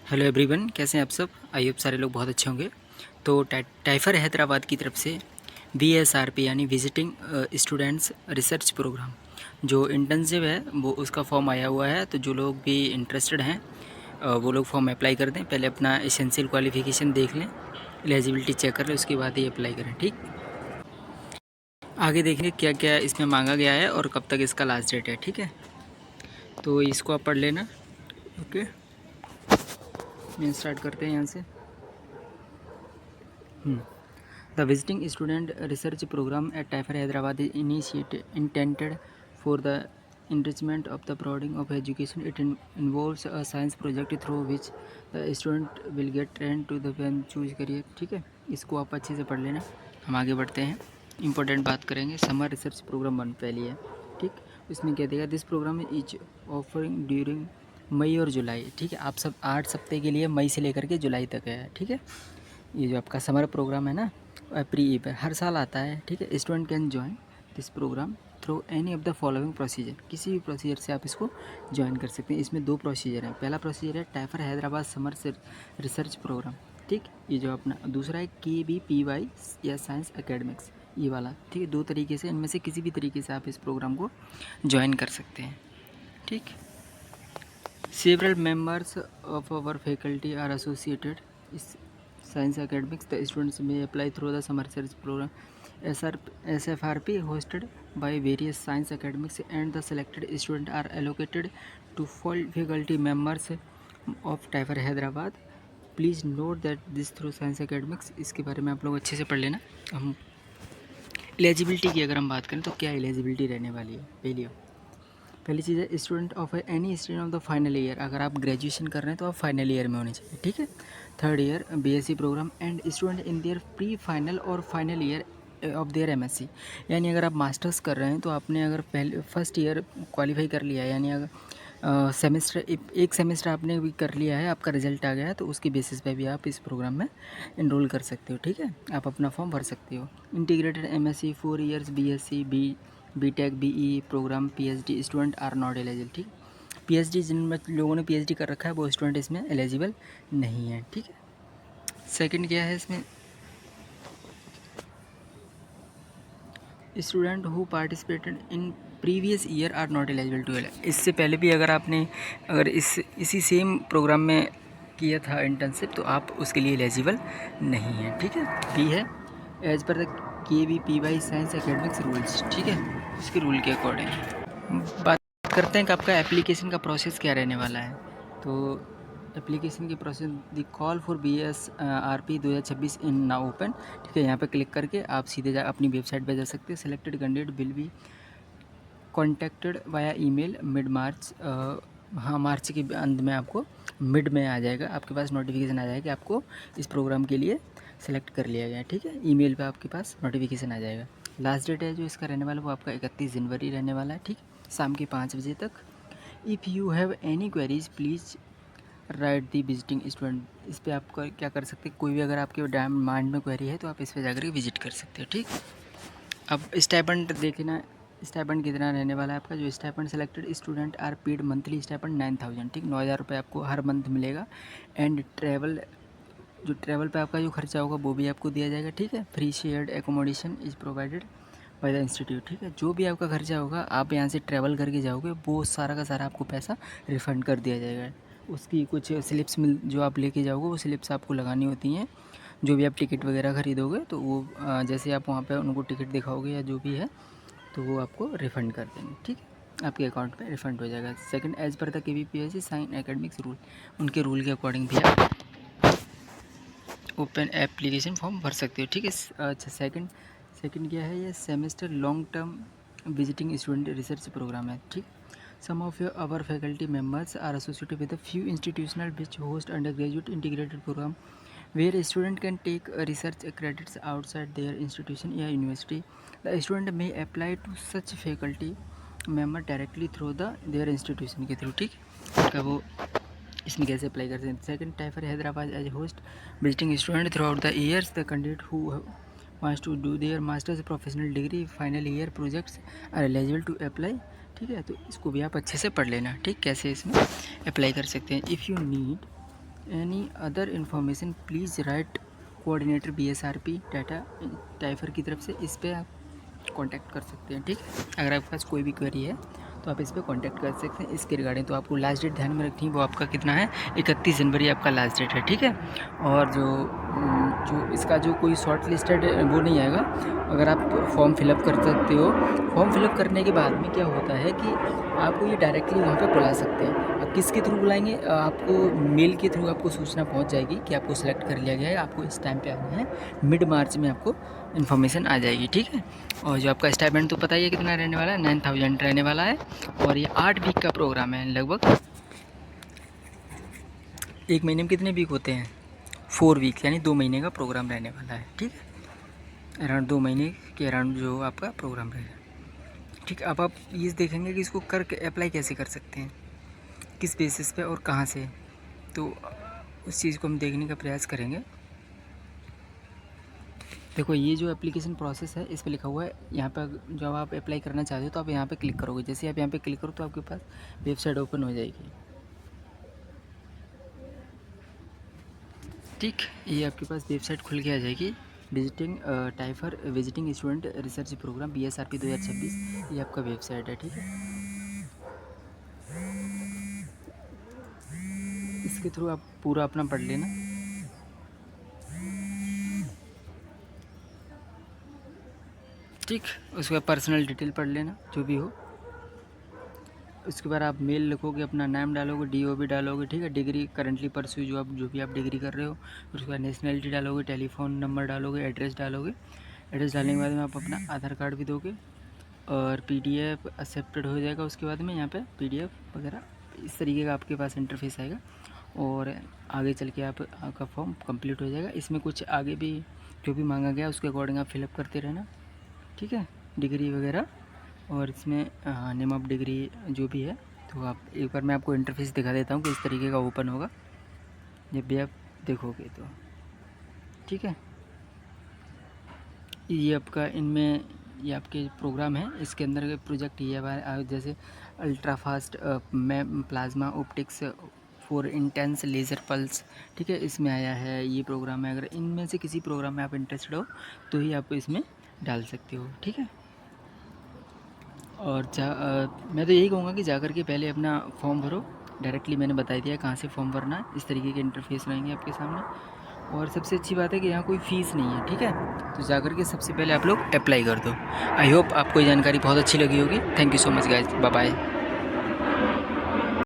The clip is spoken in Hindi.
हेलो एवरीवन, कैसे हैं आप सब। आई होप सारे लोग बहुत अच्छे होंगे। तो टाइफर हैदराबाद की तरफ से VSRP यानी विजिटिंग स्टूडेंट्स रिसर्च प्रोग्राम जो इंटर्नशिप है वो उसका फॉर्म आया हुआ है। तो जो लोग भी इंटरेस्टेड हैं वो लोग फॉर्म अप्लाई कर दें। पहले अपना एसेंशियल क्वालिफ़िकेशन देख लें, एलिजिबिलिटी चेक कर लें, उसके बाद ही अप्लाई करें। ठीक, आगे देखेंगे क्या क्या इसमें मांगा गया है और कब तक इसका लास्ट डेट है। ठीक है, तो इसको आप पढ़ लेना। ओके, मैं स्टार्ट करते हैं यहाँ से। The visiting student research program at Taifa Hyderabad is intended for the enrichment of the broadening of education. It involves a science project through which the student will get trained to the when choose career. ठीक है, इसको आप अच्छे से पढ़ लेना। हम आगे बढ़ते हैं, इंपॉर्टेंट बात करेंगे। समर रिसर्च प्रोग्राम 1 पहली है। ठीक, इसमें क्या देगा, this programme is offering during मई और जुलाई। ठीक है, आप सब 8 सप्ताह के लिए मई से लेकर के जुलाई तक है। ठीक है, ये जो आपका समर प्रोग्राम है ना, प्री पर हर साल आता है। ठीक है, student can join this program through any of the following procedure. किसी भी प्रोसीजर से आप इसको ज्वाइन कर सकते हैं। इसमें 2 प्रोसीजर हैं। पहला प्रोसीजर है टाइफर हैदराबाद समर रिसर्च प्रोग्राम। ठीक, ये जो अपना दूसरा है KBPY या साइंस एकेडमिक्स, ये वाला। ठीक है, 2 तरीके से, इनमें से किसी भी तरीके से आप इस प्रोग्राम को ज्वाइन कर सकते हैं। ठीक, several members of our faculty are associated इस Science Academics. The students may apply through the summer research program SFRP hosted by various science academics, and the selected students are allocated to full faculty members of Taifa Hyderabad. Please note that this through science academics. इसके बारे में आप लोग अच्छे से पढ़ लेना। हम एलिजिबिलिटी की अगर हम बात करें तो क्या एलिजिबिलिटी रहने वाली है। पहली चीज़ है student of any student of the final year. अगर आप ग्रेजुएशन कर रहे हैं तो आप फाइनल ईयर में होने चाहिए। ठीक है, 3rd year BSc programme and student in their pre final or final year of their MSc। यानी अगर आप मास्टर्स कर रहे हैं तो आपने अगर पहले फर्स्ट ईयर क्वालिफाई कर लिया है, यानी अगर सेमेस्टर एक सेमेस्टर आपने भी कर लिया है, आपका रिजल्ट आ गया है, तो उसकी बेसिस पे भी आप इस प्रोग्राम में इनरोल कर सकते हो। ठीक है, आप अपना फॉर्म भर सकते हो। Integrated MSc 4 years BSc BTech BE program PhD student are not eligible. ठीक, PhD जिन लोगों ने PhD कर रखा है वो स्टूडेंट इसमें एलिजिबल नहीं है। ठीक है, सेकंड क्या है इसमें, student who participated in previous year are not eligible to. इससे पहले भी अगर आपने इसी सेम प्रोग्राम में किया था इंटर्नशिप तो आप उसके लिए एलिजिबल नहीं है। ठीक है, बी है as per the KBPY science academics rules. ठीक है, उसके रूल के अकॉर्डिंग बात करते हैं कि आपका एप्लीकेशन का प्रोसेस क्या रहने वाला है। तो एप्लीकेशन की process, the call for BSRP 2026 in now open. ठीक है, यहाँ पे क्लिक करके आप सीधे अपनी वेबसाइट पे जा सकते हैं। Selected candidate will be contacted via email mid मार्च। हाँ, मार्च के अंत में आपको मिड में आ जाएगा, आपके पास नोटिफिकेशन आ जाएगा कि आपको इस प्रोग्राम के लिए सेलेक्ट कर लिया गया है। ठीक है, ईमेल पे आपके पास नोटिफिकेशन आ जाएगा। लास्ट डेट है जो इसका रहने वाला वो आपका 31 जनवरी रहने वाला है। ठीक, शाम के 5 बजे तक। If you have any queries please write the visiting student. इस पर आप क्या कर सकते हैं, कोई भी अगर आपके माइंड में क्वेरी है तो आप इस पर जाकर विजिट कर सकते हो। ठीक, अब स्टाइपेंड देखना, स्टाइपेंड कितना रहने वाला है आपका। जो stipend selected student are paid monthly stipend 9000। ठीक, 9000 रुपये आपको हर मंथ मिलेगा। एंड ट्रैवल पे आपका जो खर्चा होगा वो भी आपको दिया जाएगा। ठीक है, free shared accommodation is provided by the institute. ठीक है, जो भी आपका खर्चा होगा, आप यहाँ से ट्रैवल करके जाओगे, वो सारा का सारा आपको पैसा रिफ़ंड कर दिया जाएगा। उसकी कुछ स्लिप्स जो आप लेके जाओगे वो स्लिप्स आपको लगानी होती हैं। जो भी आप टिकट वगैरह ख़रीदोगे तो वो जैसे आप वहाँ पे उनको टिकट दिखाओगे या जो भी है तो वो आपको रिफ़ंड कर देंगे। ठीक है, आपके अकाउंट पे रिफ़ंड हो जाएगा। Second, as per the KBPSC science academics rule, उनके रूल के अकॉर्डिंग भी आप ओपन एप्लीकेशन फॉर्म भर सकते हो। ठीक है, अच्छा सेकंड क्या है, ये semester long term visiting student research programme है। ठीक, some of your our faculty members are associated with a few institutional which host undergraduate integrated programme where a student can take research credits outside their institution या university. The student may apply to such faculty member directly through their institution के थ्रू। ठीक, का वो इसमें कैसे अप्लाई कर सकते हैं। Second, TIFR Hyderabad as host visiting student throughout the years. The candidate who wants to do their master's professional degree final year projects are eligible to apply। ठीक है, तो इसको भी आप अच्छे से पढ़ लेना। ठीक, कैसे इसमें अप्लाई कर सकते हैं। If you need any other information please write coordinator BSRP data TIFR की तरफ से। इस पर आप कांटेक्ट कर सकते हैं, ठीक है। अगर आपके पास कोई भी क्वेरी है तो आप इस पर कांटेक्ट कर सकते हैं इसके रिगार्डिंग। तो आपको लास्ट डेट ध्यान में रखनी है, वो आपका कितना है, 31 जनवरी आपका लास्ट डेट है, ठीक है। और जो इसका जो कोई शॉर्ट लिस्टेड वो नहीं आएगा, अगर आप फॉर्म फिलअप कर सकते हो। फॉर्म फिलअप करने के बाद में क्या होता है कि आपको ये डायरेक्टली वहाँ पे बुला सकते हैं। अब किसके थ्रू बुलाएंगे, आपको मेल के थ्रू आपको सूचना पहुँच जाएगी कि आपको सेलेक्ट कर लिया गया है, आपको इस टाइम पे आना है, मिड मार्च में आपको इन्फॉर्मेशन आ जाएगी, ठीक है। और जो आपका स्टाइपेंड तो पता ही है कितना रहने वाला है, 9000 रहने वाला है। और ये 8 वीक का प्रोग्राम है लगभग। एक महीने में कितने वीक होते हैं, 4 वीक, यानी 2 महीने का प्रोग्राम रहने वाला है, ठीक है। अराउंड 2 महीने के अराउंड जो आपका प्रोग्राम रहेगा, ठीक। अब आप ये देखेंगे कि इसको कर अप्लाई कैसे कर सकते हैं, किस बेसिस पे और कहाँ से, तो उस चीज़ को हम देखने का प्रयास करेंगे। देखो ये जो एप्लीकेशन प्रोसेस है इस पर लिखा हुआ है, यहाँ पर जब आप अप्लाई करना चाहते हो तो आप यहाँ पे क्लिक करोगे। जैसे आप यहाँ पे क्लिक करो तो आपके पास वेबसाइट ओपन हो जाएगी, ठीक। ये आपके पास वेबसाइट खुल के आ जाएगी, visiting TIFR visiting student research programme BSRP 2026, ये आपका वेबसाइट है, ठीक है। इसके थ्रू आप पूरा अपना पढ़ लेना, ठीक। उसके बाद पर्सनल डिटेल पढ़ लेना जो भी हो। उसके बाद आप मेल लिखोगे, अपना नाम डालोगे, DOB डालोगे, ठीक है। डिग्री करंटली परस्यू जो भी आप डिग्री कर रहे हो। उसके बाद नेशनलिटी डालोगे, टेलीफोन नंबर डालोगे, एड्रेस डालोगे। एड्रेस डालने के बाद में आप अपना आधार कार्ड भी दोगे और PDF एक्सेप्टेड हो जाएगा। उसके बाद में यहाँ पे PDF वगैरह इस तरीके का आपके पास इंटरफेस आएगा और आगे चल के आपका फॉर्म कंप्लीट हो जाएगा। इसमें कुछ आगे भी जो भी मांगा गया उसके अकॉर्डिंग आप फिलअप करते रहना, ठीक है, डिग्री वगैरह। और इसमें नेम ऑफ डिग्री जो भी है, तो आप एक बार मैं आपको इंटरफेस दिखा देता हूँ कि इस तरीके का ओपन होगा जब भी आप देखोगे तो, ठीक है। ये आपका इनमें ये आपके प्रोग्राम है, इसके अंदर के प्रोजेक्ट ये है जैसे ultra fast plasma optics for intense laser pulse, ठीक है, इसमें आया है ये प्रोग्राम है। अगर इनमें से किसी प्रोग्राम में आप इंटरेस्टेड हो तो ही आप इसमें डाल सकते हो, ठीक है। और मैं तो यही कहूँगा कि जाकर के पहले अपना फॉर्म भरो। डायरेक्टली मैंने बता दिया कहाँ से फॉर्म भरना है, इस तरीके के इंटरफेस रहेंगे आपके सामने। और सबसे अच्छी बात है कि यहाँ कोई फ़ीस नहीं है, ठीक है। तो जाकर के सबसे पहले आप लोग अप्लाई कर दो। आई होप आपको ये जानकारी बहुत अच्छी लगी होगी। Thank you so much guys, bye bye.